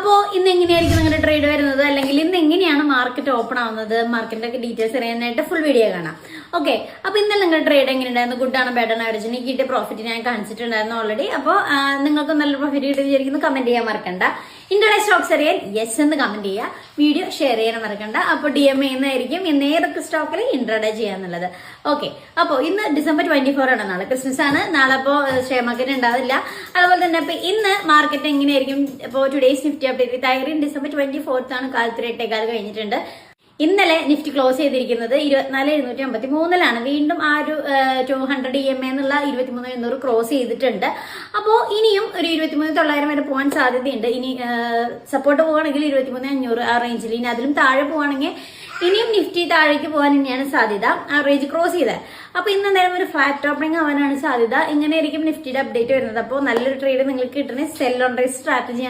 അപ്പോൾ ഇന്ന് എങ്ങനെയായിരിക്കും നിങ്ങളുടെ ട്രേഡ് വരുന്നത്, അല്ലെങ്കിൽ ഇന്ന് എങ്ങനെയാണ് മാർക്കറ്റ് ഓപ്പൺ ആവുന്നത്, മാർക്കറ്റിന്റെ ഡീറ്റെയിൽസ് അറിയാനായിട്ട് ഫുൾ വീഡിയോ കാണാം. ഓക്കെ, അപ്പൊ ഇന്നലെ നിങ്ങളുടെ ട്രേഡ് എങ്ങനെയുണ്ടായിരുന്നു, ഗുഡ് ആണോ ബാഡ് ആണോ, അടിച്ച് എനിക്ക് കിട്ടിയ പ്രോഫിറ്റ് ഞാൻ കാണിച്ചിട്ടുണ്ടായിരുന്നു ഓൾറെഡി. അപ്പോൾ നിങ്ങൾക്ക് നല്ല പ്രോഫിറ്റ് കിട്ടി വിചാരിക്കുന്നു, കമന്റ് ചെയ്യാൻ മറക്കണ്ട. ഇന്ത്യയുടെ സ്റ്റോക്സ് അറിയാൻ യെസ് എന്ന് കമന്റ് ചെയ്യുക, വീഡിയോ ഷെയർ ചെയ്യാൻ മറക്കണ്ട. അപ്പോൾ DM ചെയ്യുന്നതായിരിക്കും ഇന്ന് ഏതൊക്കെ സ്റ്റോക്കിൽ ഇൻട്രഡേ ചെയ്യാന്നുള്ളത്. ഓക്കെ, അപ്പോൾ ഇന്ന് December 24 ആണ്, നാളെ ക്രിസ്മസ് ആണ്. നാളെ അപ്പോൾ ഷെയർ മാർക്കറ്റ് ഉണ്ടാവില്ല. അതുപോലെ തന്നെ ഇപ്പൊ ഇന്ന് മാർക്കറ്റ് എങ്ങനെയായിരിക്കും, ഇപ്പോൾ ടുഡേസ് നിഫ്റ്റി അപ്ഡേറ്റ് തയ്യാറും December 24 ആണ്, കാലത്ത് 8:15 കഴിഞ്ഞിട്ടുണ്ട്. ഇന്നലെ നിഫ്റ്റി ക്ലോസ് ചെയ്തിരിക്കുന്നത് 24,753 വീണ്ടും ആ ഒരു 200 EMA എന്നുള്ള 23,800 ക്രോസ് ചെയ്തിട്ടുണ്ട്. അപ്പോൾ ഇനിയും ഒരു 23,900 വരെ പോകാൻ സാധ്യതയുണ്ട്. ഇനി സപ്പോർട്ട് പോവുകയാണെങ്കിൽ 23,500 ആ റേഞ്ചിൽ, ഇനി അതിലും താഴെ പോവുകയാണെങ്കിൽ ഇനിയും നിഫ്റ്റി താഴേക്ക് പോകാൻ തന്നെയാണ് സാധ്യത, ആ റേഞ്ച് ക്രോസ് ചെയ്താൽ. അപ്പൊ ഇന്ന് എന്തായാലും ഒരു ഫ്ലാറ്റ് ഓപ്പണിംഗ് ആവാനാണ് സാധ്യത. ഇങ്ങനെയായിരിക്കും നിഫ്റ്റിയുടെ അപ്ഡേറ്റ് വരുന്നത്. അപ്പോൾ നല്ലൊരു ട്രേഡ് നിങ്ങൾക്ക് കിട്ടണേ സെൽ ഓൺ റൈസ് സ്ട്രാറ്റജിയാണ്